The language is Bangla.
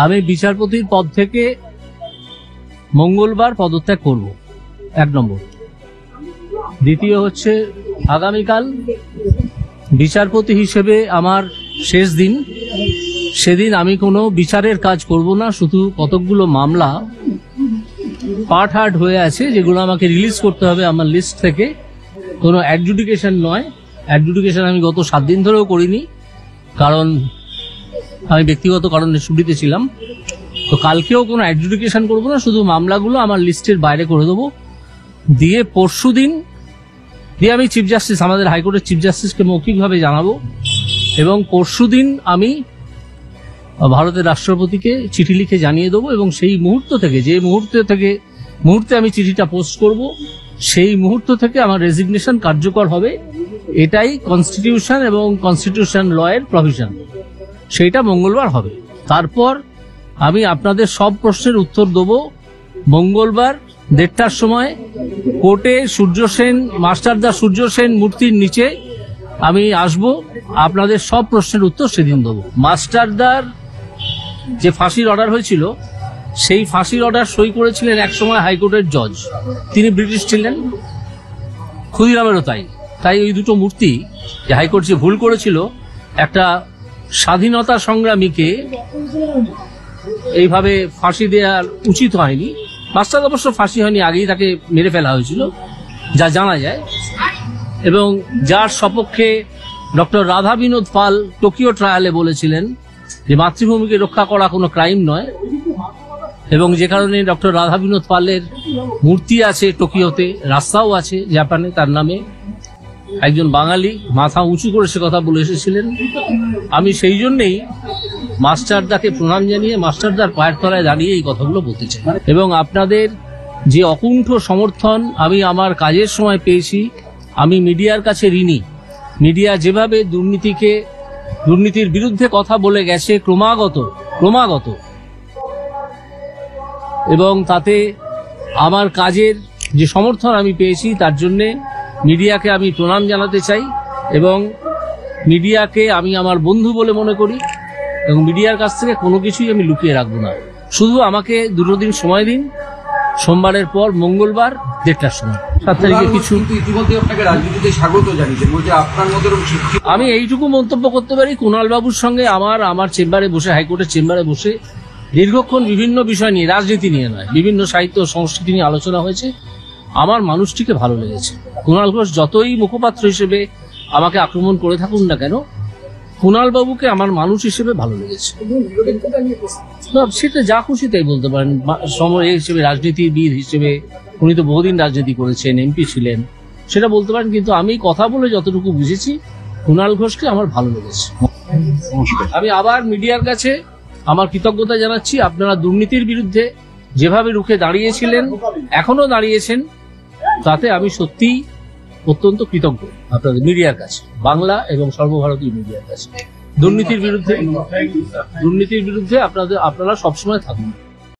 আমি বিচারপতির পদ থেকে মঙ্গলবার পদত্যাগ করব, 1 নম্বর। দ্বিতীয় হচ্ছে, আগামীকাল বিচারপতি হিসেবে আমার শেষ দিন। সেদিন আমি কোনো বিচারের কাজ করব না, শুধু কতকগুলো মামলা পার্ট হার্ট হয়ে আছে যেগুলো আমাকে রিলিজ করতে হবে আমার লিস্ট থেকে। কোনো অ্যাডজুডিকেশন নয়, অ্যাডজুডিকেশন আমি গত 7 দিন ধরেও করিনি, কারণ আমি ব্যক্তিগত কারণে ছুটিতে ছিলাম। তো কালকেও কোনো অ্যাডজুডিকেশন করবো না, শুধু মামলাগুলো আমার লিস্টের বাইরে করে দেবো। দিয়ে পরশু দিন আমি চিফ জাস্টিস, আমাদের হাইকোর্টের চিফ জাস্টিসকে মৌখিকভাবে জানাবো, এবং পরশু দিন আমি ভারতের রাষ্ট্রপতিকে চিঠি লিখে জানিয়ে দেবো। এবং সেই মুহূর্ত থেকে, যে মুহূর্তে আমি চিঠিটা পোস্ট করব, সেই মুহূর্ত থেকে আমার রেজিগনেশন কার্যকর হবে। এটাই কনস্টিটিউশন এবং কনস্টিটিউশন লয়ের প্রভিশন, সেইটা মঙ্গলবার হবে। তারপর আমি আপনাদের সব প্রশ্নের উত্তর দেবো মঙ্গলবার 1:30টার সময় কোর্টে সূর্য সেন, মাস্টারদা সূর্য সেন মূর্তির নিচে আমি আসব। আপনাদের সব প্রশ্নের উত্তর সেদিন দেবো। মাস্টারদার যে ফাঁসির অর্ডার হয়েছিল, সেই ফাঁসির অর্ডার সই করেছিলেন একসময় হাইকোর্টের জজ, তিনি ব্রিটিশ ছিলেন, ক্ষুদিরামেরও তাই। তাই ওই দুটো মূর্তি, যে হাইকোর্ট যে ভুল করেছিল একটা স্বাধীনতা সংগ্রামীকে এইভাবে ফাঁসি দেওয়ার উচিত হয়নি। মাস্টার অবশ্য ফাঁসি হয়নি, আগেই তাকে মেরে ফেলা হয়েছিল যা জানা যায়, এবং যার সপক্ষে ডক্টর রাধা বিনোদ পাল টোকিও ট্রায়ালে বলেছিলেন যে মাতৃভূমিকে রক্ষা করা কোনো ক্রাইম নয়, এবং যে কারণে ডক্টর রাধা বিনোদ পালের মূর্তি আছে টোকিওতে, রাস্তাও আছে জাপানে তার নামে। একজন বাঙালি মাথা উঁচু করে সে কথা বলে এসেছিলেন। আমি সেই জন্যেই মাস্টারদাকে প্রণাম জানিয়ে মাস্টারদার পায়ের তলায় দাঁড়িয়ে এই কথাগুলো বলতে চাই। এবং আপনাদের যে অকুণ্ঠ সমর্থন আমি আমার কাজের সময় পেয়েছি, আমি মিডিয়ার কাছে ঋণী। মিডিয়া যেভাবে দুর্নীতির বিরুদ্ধে কথা বলে গেছে ক্রমাগত, এবং তাতে আমার কাজের যে সমর্থন আমি পেয়েছি, তার জন্যে মিডিয়াকে আমি প্রণাম জানাতে চাই। এবং মিডিয়াকে আমি আমার বন্ধু বলে মনে করি, এবং মিডিয়ার কাছ থেকে কোনো কিছুই আমি লুকিয়ে রাখবো না। শুধু আমাকে 2 দিন সময় দিন, সোমবারের পর মঙ্গলবার 1:30টার সময়। 7 তারিখে কিছু আমি এইটুকু মন্তব্য করতে পারি, কুণাল বাবুর সঙ্গে আমার চেম্বারে বসে, হাইকোর্টের চেম্বারে বসে দীর্ঘক্ষণ বিভিন্ন বিষয় নিয়ে, রাজনীতি নিয়ে নয়, বিভিন্ন সাহিত্য সংস্কৃতি নিয়ে আলোচনা হয়েছে। আমার মানুষটিকে ভালো লেগেছে। কুণাল ঘোষ যতই মুখপাত্র হিসেবে আমাকে আক্রমণ করে থাকুন না কেন, কুণাল বাবুকে আমার মানুষ হিসেবে ভালো লেগেছে। সেটা যা খুশি তাই বলতে পারেন। সময় হিসেবে, রাজনীতিবিদ হিসেবে উনি তো বহুদিন রাজনীতি করেছেন, এমপি ছিলেন, সেটা বলতে পারেন। কিন্তু আমি কথা বলে যতটুকু বুঝেছি, কুণাল ঘোষকে আমার ভালো লেগেছে। আমি আবার মিডিয়ার কাছে আমার কৃতজ্ঞতা জানাচ্ছি। আপনারা দুর্নীতির বিরুদ্ধে যেভাবে রুখে দাঁড়িয়েছিলেন, এখনো দাঁড়িয়েছেন, তাতে আমি সত্যিই অত্যন্ত কৃতজ্ঞ আপনাদের মিডিয়ার কাছে, বাংলা এবং সর্বভারতীয় মিডিয়ার কাছে। দুর্নীতির বিরুদ্ধে আপনারা সবসময় থাকুন।